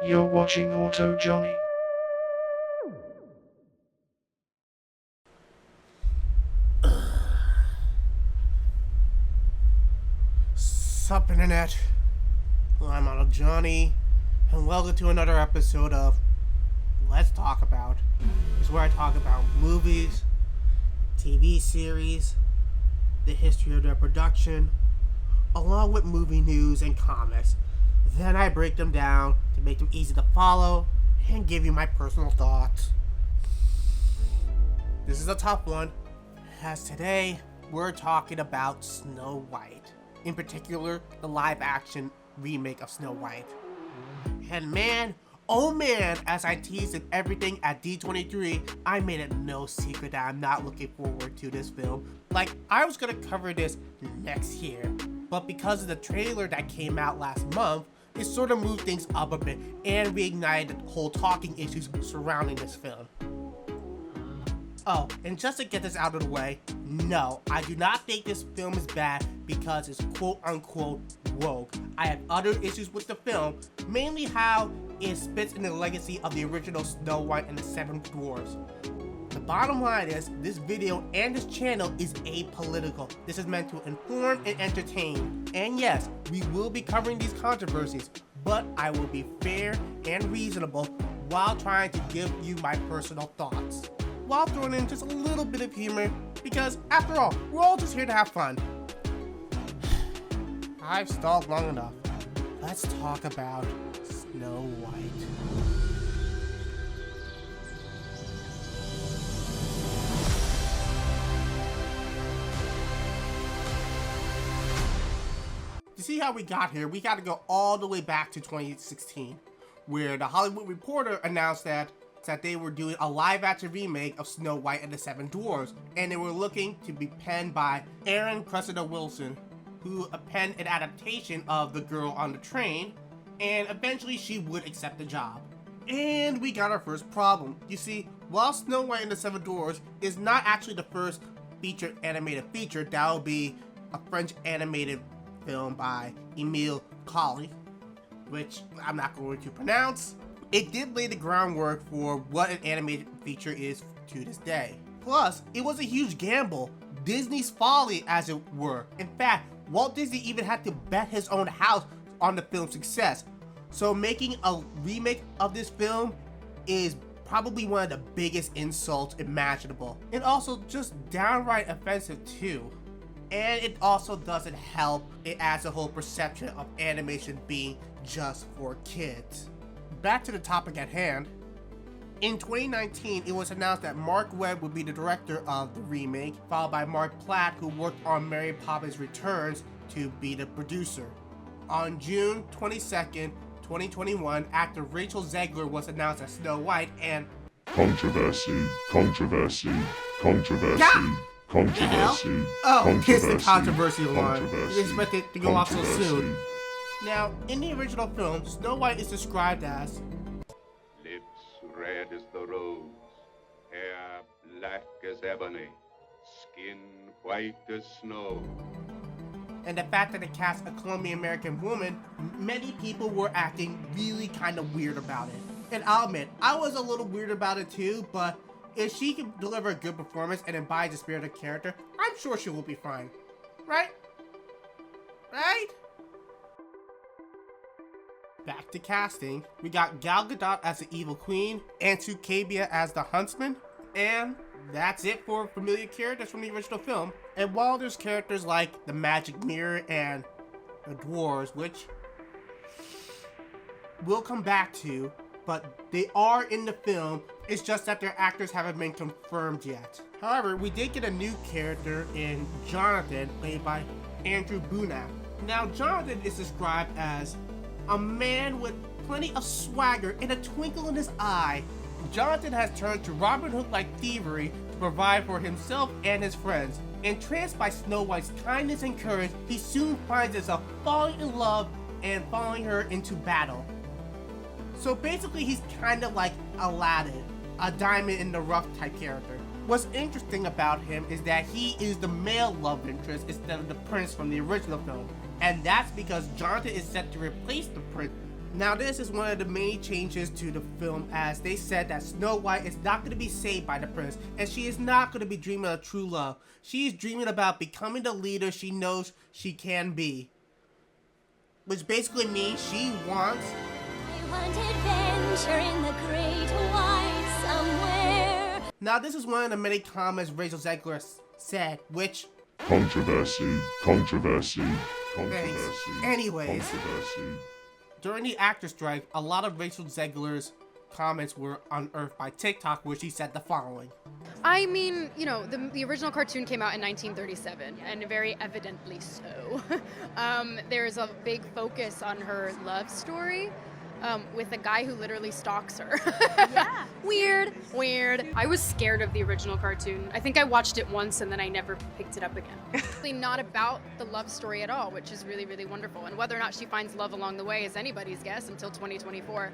You're watching Auto Johnny. Sup, Internet? Well, I'm Anno Johnny, and welcome to another episode of Let's Talk About. It's where I talk about movies, TV series, the history of their production, along with movie news and comics. Then I break them down to make them easy to follow and give you my personal thoughts. This is a tough one, as today we're talking about Snow White. In particular, the live-action remake of Snow White. And man, oh man, as I teased everything at D23, I made it no secret that I'm not looking forward to this film. Like, I was gonna cover this next year, but because of the trailer that came out last month, it sort of moved things up a bit and reignited the whole talking issues surrounding this film. Oh, and just to get this out of the way, no, I do not think this film is bad because it's quote-unquote woke. I have other issues with the film, mainly how it spits in the legacy of the original Snow White and the Seven Dwarfs. The bottom line is, this video and this channel is apolitical. This is meant to inform and entertain. And yes, we will be covering these controversies, but I will be fair and reasonable while trying to give you my personal thoughts, while throwing in just a little bit of humor, because after all, we're all just here to have fun. I've stalled long enough. Let's talk about Snow White. To see how we got here, we got to go all the way back to 2016, where the Hollywood Reporter announced that they were doing a live-action remake of Snow White and the Seven Dwarfs, and they were looking to be penned by Aaron Cressida Wilson, who penned an adaptation of The Girl on the Train, and eventually she would accept the job. And we got our first problem. You see, while Snow White and the Seven Dwarfs is not actually the first featured animated feature, that will be a French animated film by Emile Colli, which I'm not going to pronounce. It did lay the groundwork for what an animated feature is to this day. Plus, it was a huge gamble, Disney's folly as it were. In fact, Walt Disney even had to bet his own house on the film's success. So making a remake of this film is probably one of the biggest insults imaginable. And also just downright offensive too. And it also doesn't help it as a whole perception of animation being just for kids. Back to the topic at hand. In 2019, it was announced that Mark Webb would be the director of the remake, followed by Mark Platt, who worked on Mary Poppins Returns, to be the producer. On June 22nd, 2021, actor Rachel Zegler was announced as Snow White, and Controversy. God! Controversy. Oh, kiss the controversy alarm. Controversy. You expect it to go off so Controversy. soon. Now, in the original film, Snow White is described as lips red as the rose, hair black as ebony, skin white as snow. and the fact that it cast a Colombian American woman, many people were acting really kind of weird about it. And I'll admit, I was a little weird about it too, but if she can deliver a good performance and embody the spirit of the character, I'm sure she will be fine. Right? Right? Back to casting, we got Gal Gadot as the Evil Queen, Ansu Cabia as the Huntsman, and that's it for familiar characters from the original film. And while there's characters like the Magic Mirror and the Dwarves, which we'll come back to, but they are in the film, it's just that their actors haven't been confirmed yet. However, we did get a new character in Jonathan, played by Andrew Bunak. Now, Jonathan is described as a man with plenty of swagger and a twinkle in his eye. Jonathan has turned to Robin Hood-like thievery to provide for himself and his friends. Entranced by Snow White's kindness and courage, he soon finds himself falling in love and following her into battle. So basically, he's kind of like Aladdin, a diamond in the rough type character. What's interesting about him is that he is the male love interest instead of the prince from the original film. And that's because Jonathan is set to replace the prince Now this is one of the many changes to the film, as they said that Snow White is not going to be saved by the prince, and she is not going to be dreaming of true love. She is dreaming about becoming the leader she knows she can be. Which basically means she wants... I want adventure in the great wide somewhere. Now this is one of the many comments Rachel Zegler said, which... Controversy, controversy, controversy. Anyways. Controversy. During the actor strike, a lot of Rachel Zegler's comments were unearthed by TikTok, where she said the following. I mean, you know, the original cartoon came out in 1937, and very evidently so. There's a big focus on her love story with a guy who literally stalks her. Yeah. Weird. I was scared of the original cartoon. I think I watched it once and then I never picked it up again. Really not about the love story at all, which is really, really wonderful. And whether or not she finds love along the way is anybody's guess until 2024.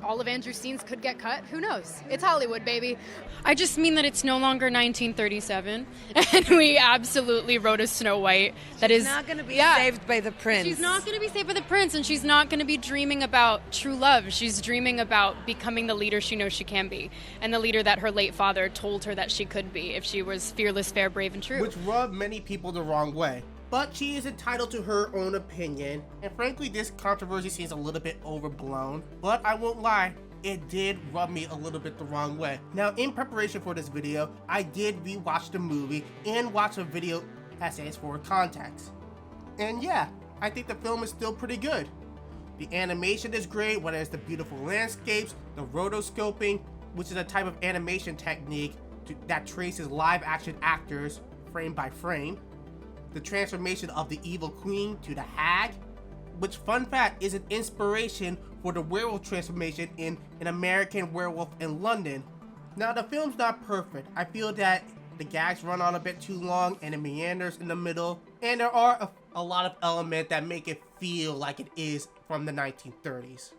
All of Andrew's scenes could get cut. Who knows? It's Hollywood, baby. I just mean that it's no longer 1937, and we absolutely wrote a Snow White that is not going to be saved by the prince. She's not going to be saved by the prince, and she's not going to be dreaming about true love. She's dreaming about becoming the leader she knows she can be, and the leader that her late father told her that she could be if she was fearless, fair, brave, and true. Which rubbed many people the wrong way. But she is entitled to her own opinion, and frankly this controversy seems a little bit overblown, but I won't lie, it did rub me a little bit the wrong way. Now in preparation for this video, I did rewatch the movie and watch a video essays for context. And yeah, I think the film is still pretty good. The animation is great, whether it's the beautiful landscapes, the rotoscoping, which is a type of animation technique that traces live action actors frame by frame, the transformation of the evil queen to the hag, which, fun fact, is an inspiration for the werewolf transformation in An American Werewolf in London. Now the film's not perfect. I feel that the gags run on a bit too long and it meanders in the middle, and there are a lot of elements that make it feel like it is from the 1930s.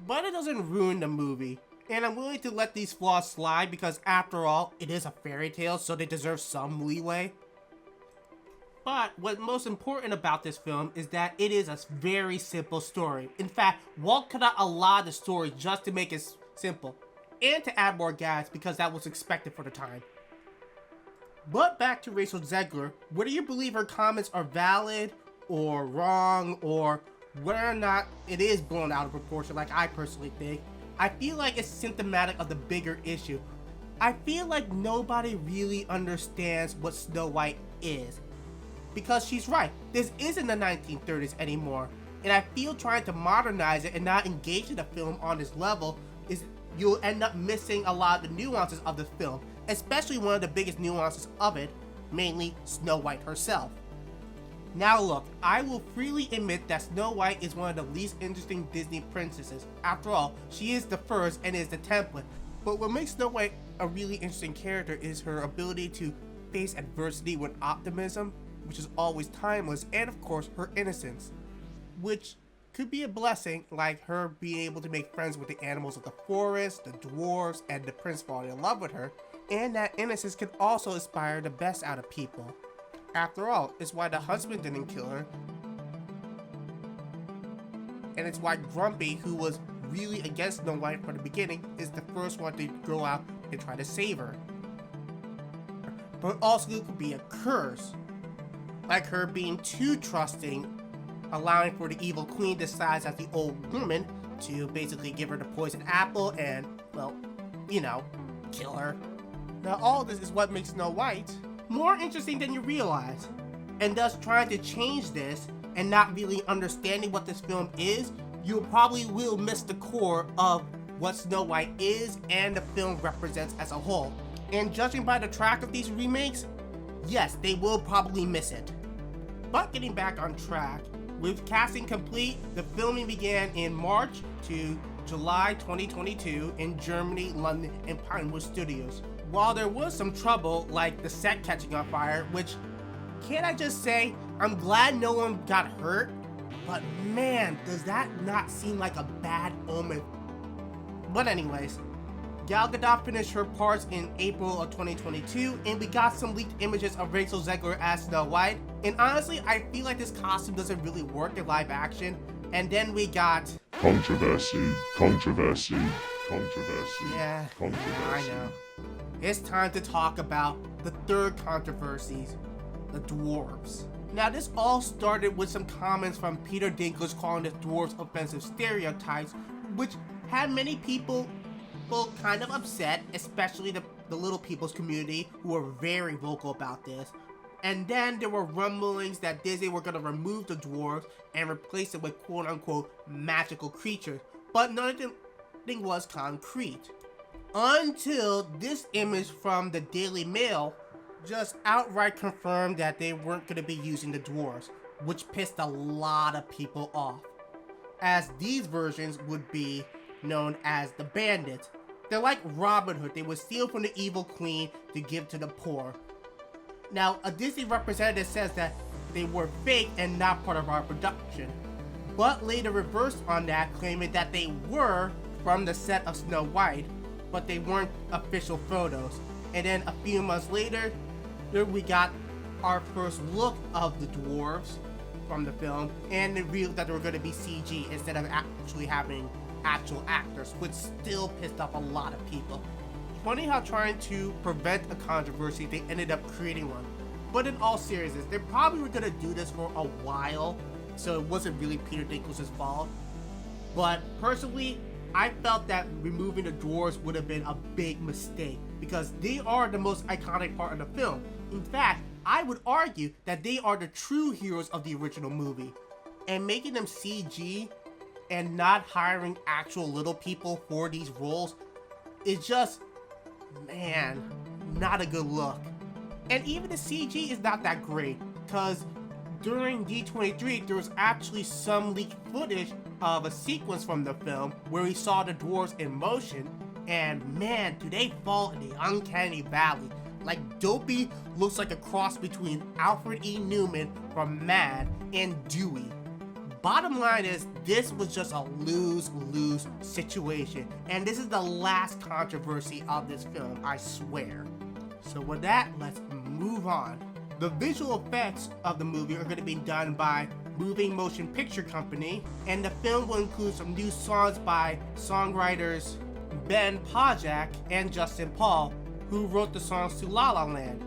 But it doesn't ruin the movie, and I'm willing to let these flaws slide because after all, it is a fairy tale, so they deserve some leeway. But what's most important about this film is that it is a very simple story. In fact, Walt cut out a lot of the story just to make it simple, and to add more gags because that was expected for the time. But back to Rachel Zegler, whether you believe her comments are valid or wrong, or whether or not it is blown out of proportion like I personally think, I feel like it's symptomatic of the bigger issue. I feel like nobody really understands what Snow White is. Because she's right, this isn't the 1930s anymore, and I feel trying to modernize it and not engage in the film on this level is you'll end up missing a lot of the nuances of the film, especially one of the biggest nuances of it, mainly Snow White herself. Now look, I will freely admit that Snow White is one of the least interesting Disney princesses. After all, she is the first and is the template, but what makes Snow White a really interesting character is her ability to face adversity with optimism, which is always timeless, and of course her innocence, which could be a blessing, like her being able to make friends with the animals of the forest, the dwarves, and the prince falling in love with her, and that innocence can also inspire the best out of people. After all, it's why the husband didn't kill her, and it's why Grumpy, who was really against Snow White from the beginning, is the first one to go out and try to save her. But also it could be a curse, like her being too trusting, allowing for the evil queen disguised as the old woman to basically give her the poison apple and, well, you know, kill her. Now all this is what makes Snow White more interesting than you realize, and thus trying to change this and not really understanding what this film is, you probably will miss the core of what Snow White is and the film represents as a whole. And judging by the track of these remakes, yes, they will probably miss it. But getting back on track, with casting complete, the filming began in March to July 2022 in Germany, London, and Pinewood Studios. While there was some trouble, like the set catching on fire, which, can't I just say, I'm glad no one got hurt, but man, does that not seem like a bad omen. But anyways, Gal Gadot finished her parts in April of 2022, and we got some leaked images of Rachel Zegler as Snow White. And honestly, I feel like this costume doesn't really work in live action, And then we got... Controversy, controversy, controversy, Yeah, controversy. I know. It's time to talk about the third controversy, the dwarves. Now, this all started with some comments from Peter Dinklage calling the dwarves offensive stereotypes, which had many people kind of upset, especially the little people's community, who were very vocal about this. And then there were rumblings that Disney were going to remove the dwarves and replace it with quote-unquote magical creatures, but nothing was concrete. Until this image from the Daily Mail just outright confirmed that they weren't going to be using the dwarves, which pissed a lot of people off, as these versions would be known as the bandits. They're like Robin Hood. They would steal from the evil queen to give to the poor. Now, a Disney representative says that they were fake and not part of our production, but later reversed on that, claiming that they were from the set of Snow White, but they weren't official photos. And then a few months later, we got our first look of the dwarves from the film, and it revealed that they were going to be CG instead of actually having actual actors, which still pissed off a lot of people. Funny how trying to prevent a controversy, they ended up creating one. But in all seriousness, they probably were going to do this for a while, so it wasn't really Peter Dinklage's fault. But personally, I felt that removing the dwarves would have been a big mistake, because they are the most iconic part of the film. In fact, I would argue that they are the true heroes of the original movie. And making them CG and not hiring actual little people for these roles is just, man, not a good look. And even the CG is not that great, because during D23 there was actually some leaked footage of a sequence from the film where we saw the dwarves in motion, and man, do they fall in the uncanny valley. Like, Dopey looks like a cross between Alfred E. Newman from Mad and Dewey. Bottom line is, this was just a lose-lose situation, and this is the last controversy of this film, I swear. So with that, let's move on. The visual effects of the movie are going to be done by Moving Motion Picture Company, and the film will include some new songs by songwriters Ben Pajak and Justin Paul, who wrote the songs to La La Land.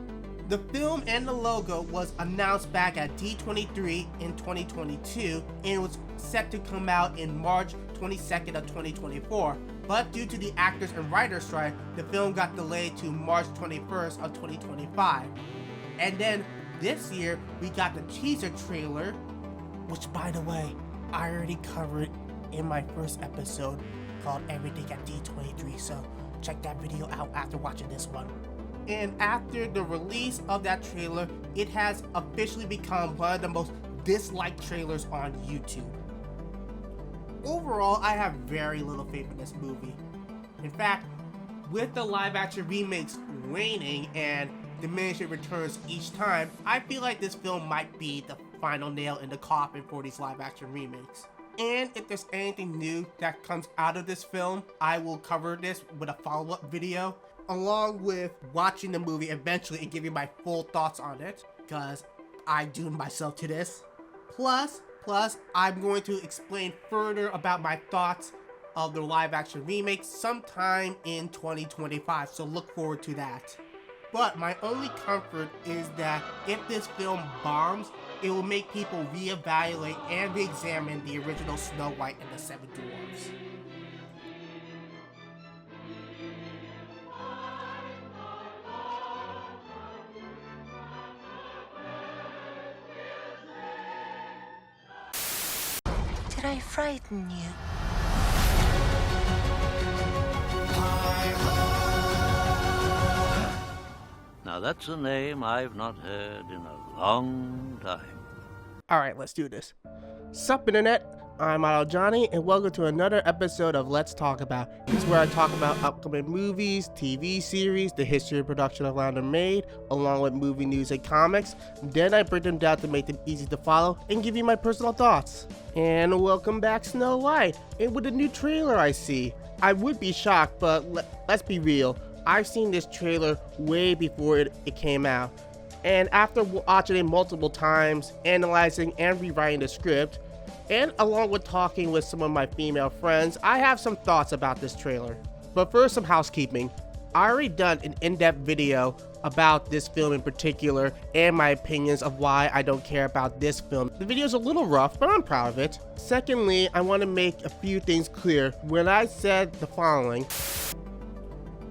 The film and the logo was announced back at D23 in 2022, and was set to come out in March 22nd of 2024. But due to the actors and writers strike, the film got delayed to March 21st of 2025. And then this year, we got the teaser trailer, which, by the way, I already covered in my first episode called Everything at D23, so check that video out after watching this one. And after the release of that trailer, it has officially become one of the most disliked trailers on YouTube. Overall, I have very little faith in this movie. In fact, with the live action remakes waning and diminishing returns each time, I feel like this film might be the final nail in the coffin for these live action remakes. And if there's anything new that comes out of this film, I will cover this with a follow-up video, along with watching the movie eventually and giving my full thoughts on it, because I doomed myself to this. Plus, I'm going to explain further about my thoughts of the live action remake sometime in 2025, so look forward to that. But my only comfort is that if this film bombs, it will make people reevaluate and re-examine the original Snow White and the Seven Dwarfs. Did I frighten you? Now that's a name I've not heard in a long time. Alright, let's do this. Sup, Internet? I'm Model Johnny, and welcome to another episode of Let's Talk About. This is where I talk about upcoming movies, TV series, the history of production of Land Made, along with movie news and comics. Then I break them down to make them easy to follow and give you my personal thoughts. And welcome back, Snow White. And with a new trailer I see. I would be shocked, but let's be real. I've seen this trailer way before it came out. And after watching it multiple times, analyzing and rewriting the script, And along with talking with some of my female friends, I have some thoughts about this trailer. But first, some housekeeping. I already done an in-depth video about this film in particular and my opinions of why I don't care about this film. The video is a little rough, but I'm proud of it. Secondly, I want to make a few things clear. When I said the following,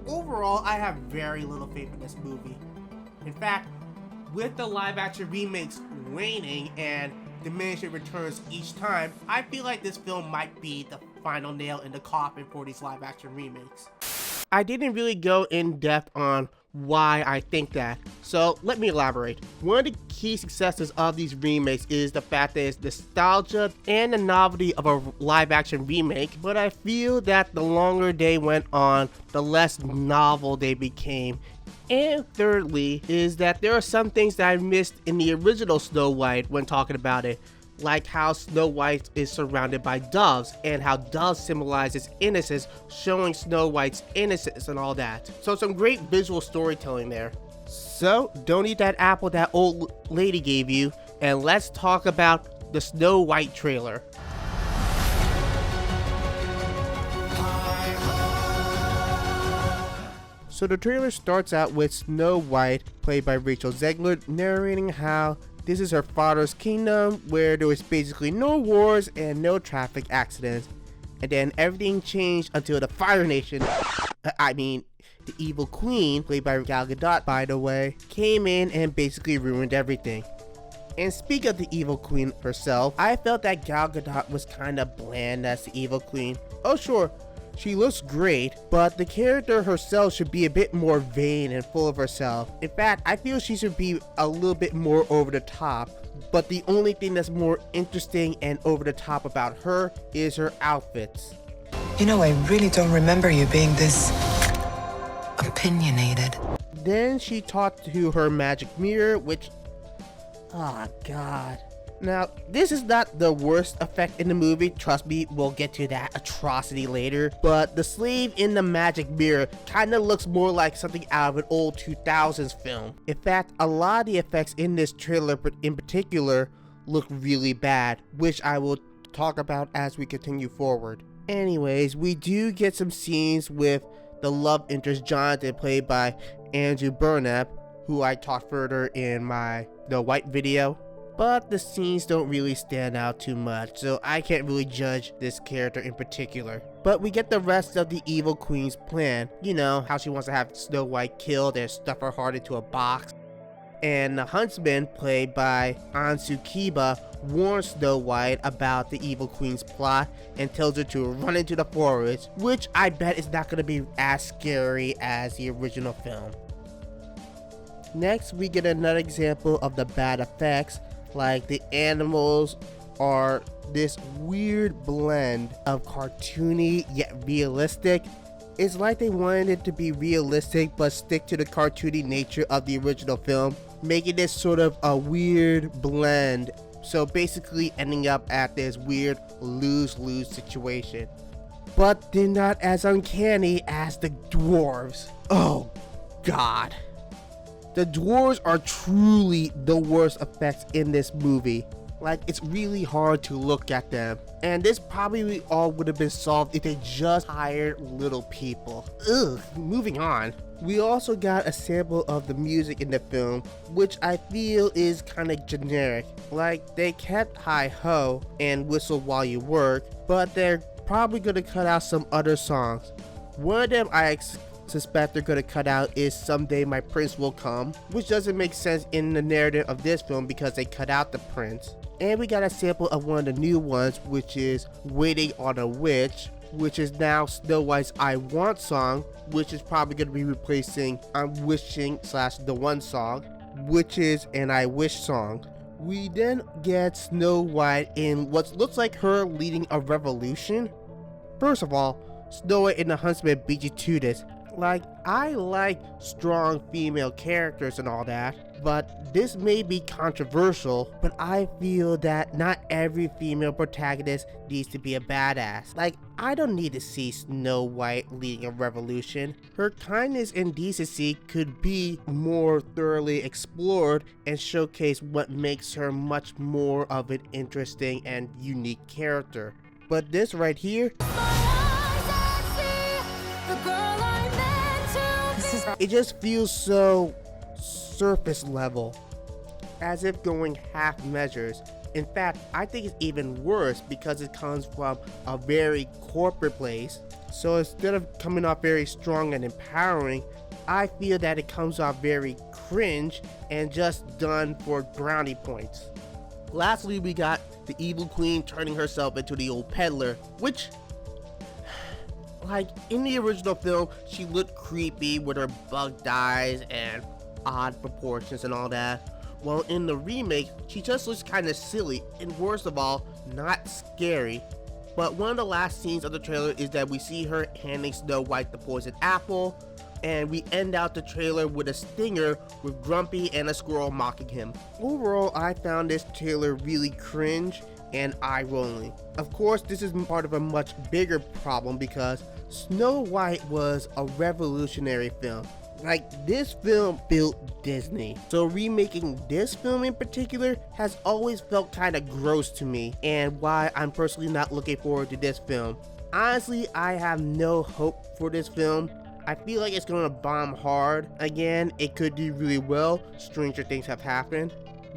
overall, I have very little faith in this movie. In fact, with the live-action remakes waning and diminishing returns each time, I feel like this film might be the final nail in the coffin for these live-action remakes. I didn't really go in depth on why I think that, so let me elaborate. One of the key successes of these remakes is the fact that it's nostalgia and the novelty of a live action remake, but I feel that the longer they went on, the less novel they became. And thirdly is that there are some things that I missed in the original Snow White when talking about it, like how Snow White is surrounded by doves and how doves symbolizes innocence, showing Snow White's innocence and all that. So some great visual storytelling there. So don't eat that apple that old lady gave you, and let's talk about the Snow White trailer. So the trailer starts out with Snow White, played by Rachel Zegler, narrating how this is her father's kingdom where there was basically no wars and no traffic accidents. And then everything changed until the Fire Nation, the evil queen, played by Gal Gadot by the way, came in and basically ruined everything. And speak of the evil queen herself, I felt that Gal Gadot was kinda bland as the evil queen. Oh sure, she looks great, but the character herself should be a bit more vain and full of herself. In fact, I feel she should be a little bit more over the top. But the only thing that's more interesting and over the top about her is her outfits. You know, I really don't remember you being this opinionated. Then she talked to her magic mirror, which, oh god. Now, this is not the worst effect in the movie, trust me, we'll get to that atrocity later, but the slave in the magic mirror kinda looks more like something out of an old 2000s film. In fact, a lot of the effects in this trailer in particular look really bad, which I will talk about as we continue forward. Anyways, we do get some scenes with the love interest Jonathan, played by Andrew Burnap, who I talked further in the White video. But the scenes don't really stand out too much, so I can't really judge this character in particular. But we get the rest of the evil queen's plan. You know, how she wants to have Snow White killed and stuff her heart into a box. And the huntsman, played by Ansu Kiba, warns Snow White about the evil queen's plot and tells her to run into the forest, which I bet is not going to be as scary as the original film. Next, we get another example of the bad effects. Like the animals are this weird blend of cartoony yet realistic. It's like they wanted it to be realistic but stick to the cartoony nature of the original film, making this sort of a weird blend. So basically ending up at this weird lose-lose situation. But they're not as uncanny as the dwarves. Oh god. The dwarves are truly the worst effects in this movie. Like, it's really hard to look at them. And this probably all would have been solved if they just hired little people. Ugh, moving on. We also got a sample of the music in the film, which I feel is kind of generic. Like, they kept Hi Ho and Whistle While You Work, but they're probably going to cut out some other songs. One of them I suspect they're gonna cut out is Someday My Prince Will Come, which doesn't make sense in the narrative of this film because they cut out the prince. And we got a sample of one of the new ones, which is Waiting on a Witch, which is now Snow White's I Want song, which is probably gonna be replacing I'm Wishing / the One song, which is an I Wish song. We then get Snow White in what looks like her leading a revolution. First of all, Snow White and the Huntsman beat you to this. Like, I like strong female characters and all that, but this may be controversial, but I feel that not every female protagonist needs to be a badass. Like, I don't need to see Snow White leading a revolution. Her kindness and decency could be more thoroughly explored and showcase what makes her much more of an interesting and unique character. But this right here, it just feels so surface level, as if going half measures. In fact, I think it's even worse because it comes from a very corporate place. So instead of coming off very strong and empowering, I feel that it comes off very cringe and just done for brownie points. Lastly, we got the evil queen turning herself into the old peddler, which, like, in the original film, she looked creepy with her bugged eyes and odd proportions and all that. Well, in the remake, she just looks kind of silly and, worst of all, not scary. But one of the last scenes of the trailer is that we see her handing Snow White the poisoned apple, and we end out the trailer with a stinger with Grumpy and a squirrel mocking him. Overall, I found this trailer really cringe and eye-rolling. Of course, this is part of a much bigger problem because Snow White was a revolutionary film. Like, this film built Disney. So remaking this film in particular has always felt kind of gross to me, and why I'm personally not looking forward to this film. Honestly, I have no hope for this film. I feel like it's gonna bomb hard. Again, it could do really well. Stranger things have happened.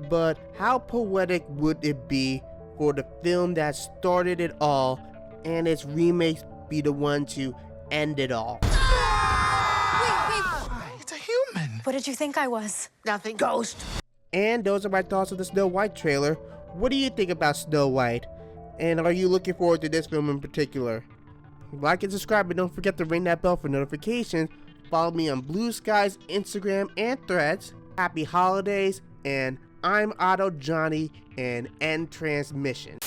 But how poetic would it be for the film that started it all and its remakes be the one to end it all? It's a human. What did you think I was? Nothing. Ghost. And those are my thoughts on the Snow White trailer. What do you think about Snow White? And are you looking forward to this film in particular? Like and subscribe, and don't forget to ring that bell for notifications. Follow me on Blue Skies, Instagram, and Threads. Happy holidays, and I'm Otto Johnny, and end transmission.